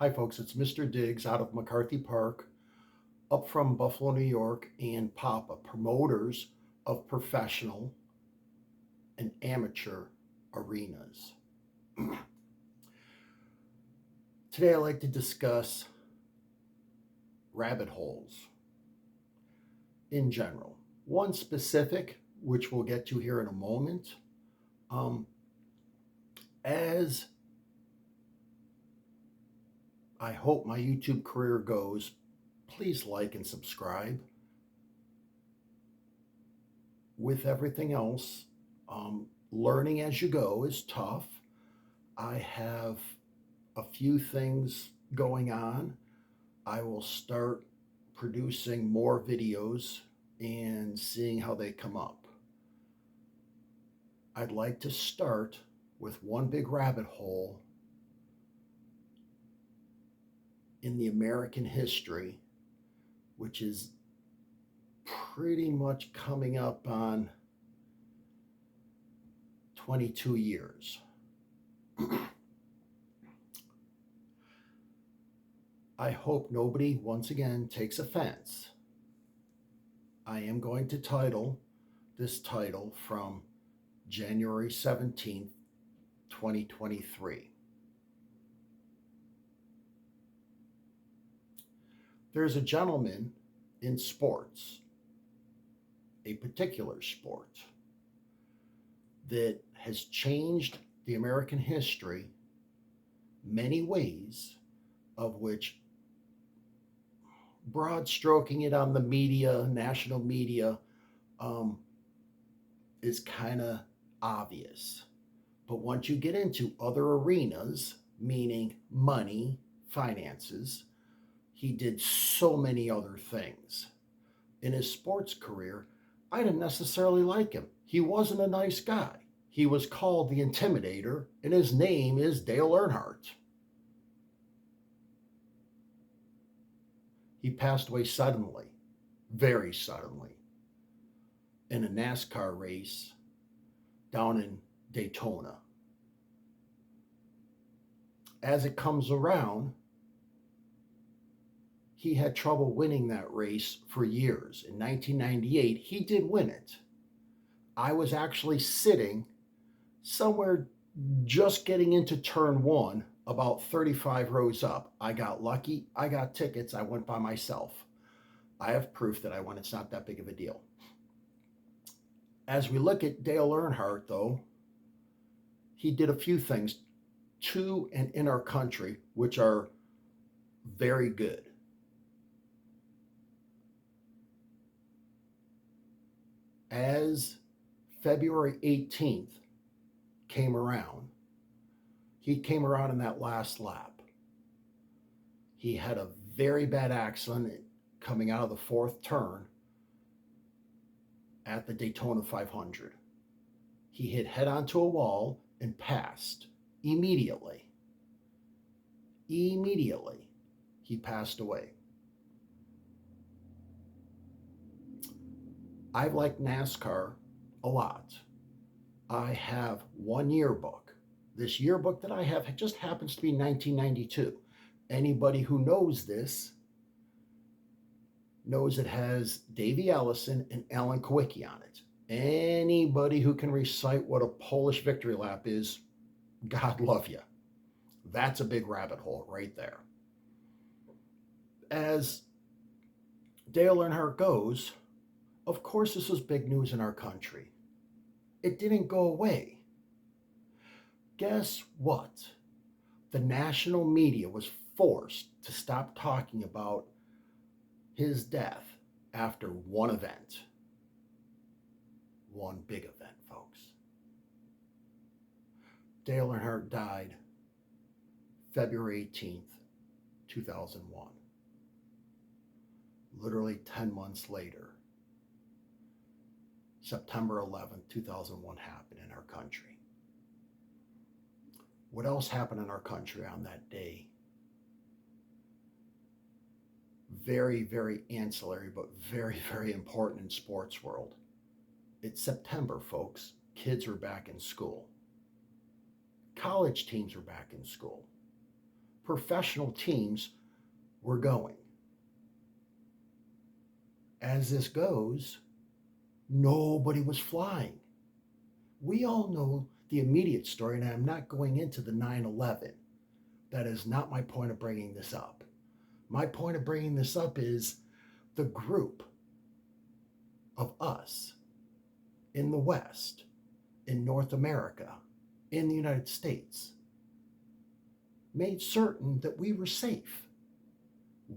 Hi, folks. It's Mr. Diggs out of McCarthy Park, up from Buffalo, New York, and Papa, promoters of professional and amateur arenas. Today, I'd like to discuss rabbit holes in general. One specific, which we'll get to here in a moment. As I hope my YouTube career goes, please like and subscribe. With everything else, learning as you go is tough. I have a few things going on. I will start producing more videos and seeing how they come up. I'd like to start with one big rabbit hole in the American history, which is pretty much coming up on 22 years. I hope nobody, once again, takes offense. I am going to title this title from January 17th, 2023. There's a gentleman in sports, a particular sport, that has changed the American history many ways, of which broad stroking it on the media, national media, is kind of obvious. But once you get into other arenas, meaning money, finances, he did so many other things. In his sports career, I didn't necessarily like him. He wasn't a nice guy. He was called the Intimidator, and his name is Dale Earnhardt. He passed away suddenly, very suddenly, in a NASCAR race down in Daytona. As it comes around, he had trouble winning that race for years. In 1998, he did win it. I was actually sitting somewhere just getting into turn one, about 35 rows up. I got lucky. I got tickets. I went by myself. I have proof that I won. It's not that big of a deal. As we look at Dale Earnhardt, though, he did a few things to and in our country which are very good. As February 18th came around, he came around in that last lap. He had a very bad accident coming out of the fourth turn at the Daytona 500. He hit head onto a wall and passed immediately. Immediately, he passed away. I've liked NASCAR a lot. I have one yearbook. This yearbook that I have just happens to be 1992. Anybody who knows this knows it has Davey Ellison and Alan Kawicki on it. Anybody who can recite what a Polish victory lap is, God love you. That's a big rabbit hole right there. As Dale Earnhardt goes, of course this was big news in our country. It didn't go away. Guess what? The national media was forced to stop talking about his death after one event. One big event, folks. Dale Earnhardt died February 18th, 2001. Literally 10 months later, September 11th, 2001 happened in our country. What else happened in our country on that day? Very, very ancillary, but very, very important in sports world. It's September, folks. Kids are back in school. College teams are back in school. professional teams were going. As this goes, nobody was flying. We all know the immediate story, and I'm not going into the 9/11. That is not my point of bringing this up. My point of bringing this up is the group of us in the West, in North America, in the United States, made certain that we were safe.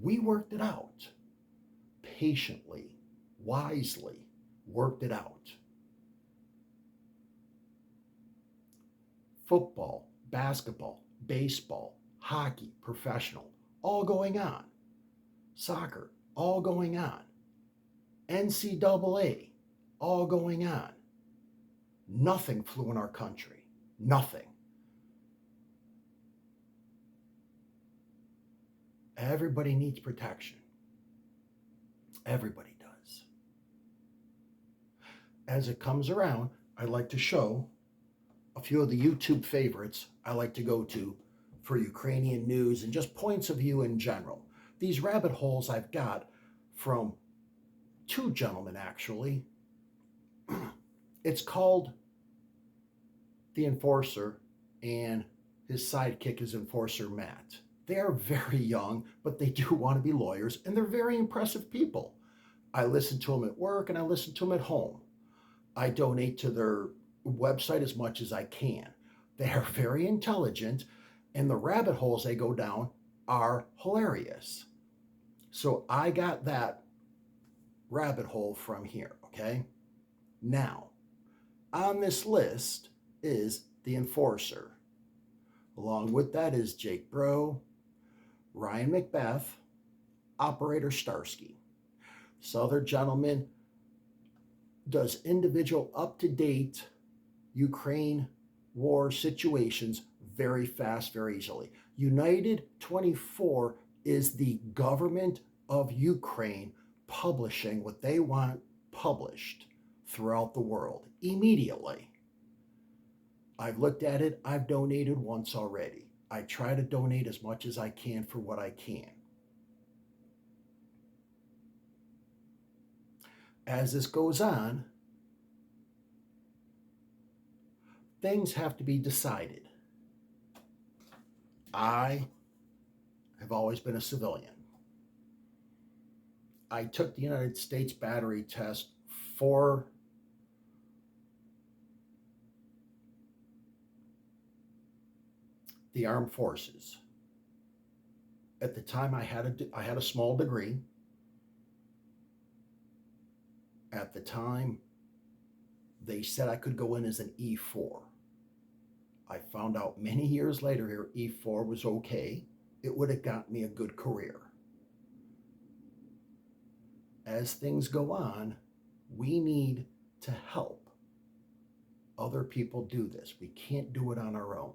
We worked it out patiently, wisely, worked it out. Football, basketball, baseball, hockey, professional, all going on. Soccer, all going on. NCAA, all going on. Nothing flew in our country. Nothing. Everybody needs protection. Everybody does. As it comes around, I like to show a few of the YouTube favorites I like to go to for Ukrainian news and just points of view in general. These rabbit holes I've got from two gentlemen, actually. It's called The Enforcer, and his sidekick is Enforcer Matt. They are very young, but they do want to be lawyers, and they're very impressive people. I listen to them at work, and I listen to them at home. I donate to their website as much as I can. They are very intelligent, and the rabbit holes they go down are hilarious. So I got that rabbit hole from here, okay? Now, on this list is The Enforcer. Along with that is Jake Bro, Ryan Macbeth, Operator Starsky. This other gentleman does individual up-to-date Ukraine war situations very fast, very easily. United 24 is the government of Ukraine publishing what they want published throughout the world immediately. I've looked at it. I've donated once already. I try to donate as much as I can for what I can. As this goes on, things have to be decided. I have always been a civilian. I took the United States battery test for the armed forces. At the time, I had a small degree. At the time, they said I could go in as an E4. I found out many years later here, E4 was okay. It would have got me a good career. As things go on, we need to help other people do this. We can't do it on our own.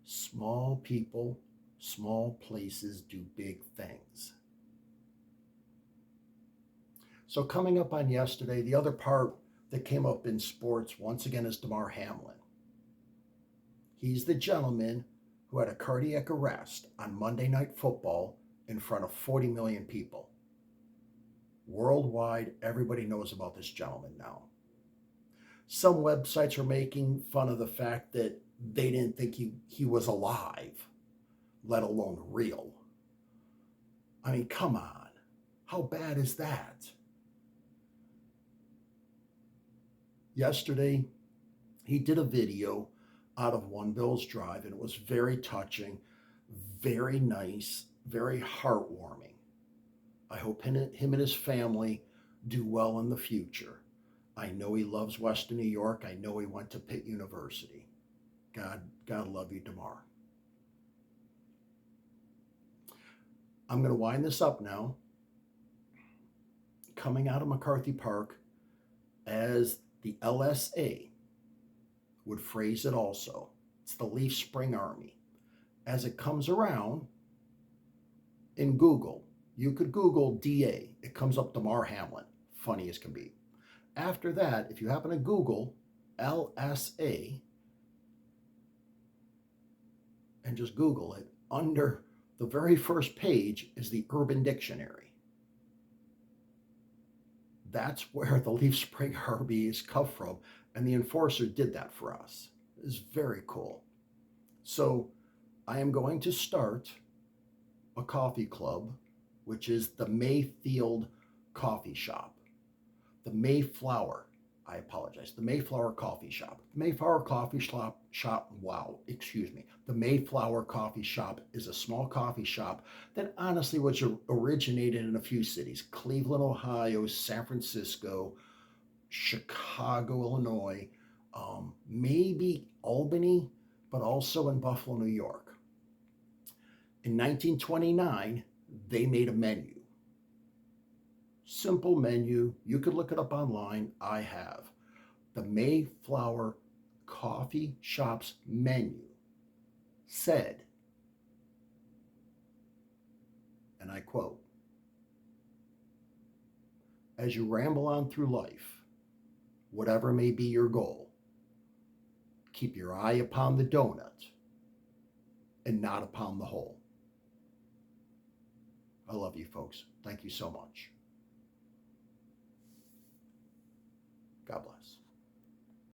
Small people, small places do big things. So coming up on yesterday, the other part that came up in sports once again is Damar Hamlin. He's the gentleman who had a cardiac arrest on Monday Night Football in front of 40 million people. Worldwide, everybody knows about this gentleman now. Some websites are making fun of the fact that they didn't think he was alive, let alone real. I mean, come on. How bad is that? Yesterday, he did a video out of One Bills Drive, and it was very touching, very nice, very heartwarming. I hope him and his family do well in the future. I know he loves Western New York. I know he went to Pitt University. God love you, Damar. I'm going to wind this up now. Coming out of McCarthy Park, as the LSA would phrase it also, it's the Leaf Spring Army. As it comes around in Google, you could Google DA. It comes up Damar Hamlin, funny as can be. After that, if you happen to Google LSA, and just Google it, under the very first page is the Urban Dictionary. That's where the Leaf Spring RBs come from, and the enforcer did that for us. It's very cool. So I am going to start a coffee club, which is the Mayfield Coffee Shop. The Mayflower, I apologize, the Mayflower Coffee Shop. The Mayflower Coffee Shop, the Mayflower Coffee Shop is a small coffee shop that honestly was originated in a few cities: Cleveland, Ohio, San Francisco, Chicago, Illinois, maybe Albany, but also in Buffalo, New York. In 1929, they made a menu. Simple menu. You could look it up online. I have. The Mayflower Coffee Shop's menu said, and I quote, "As you ramble on through life, whatever may be your goal, keep your eye upon the donut and not upon the hole." I love you, folks. Thank you so much. God bless.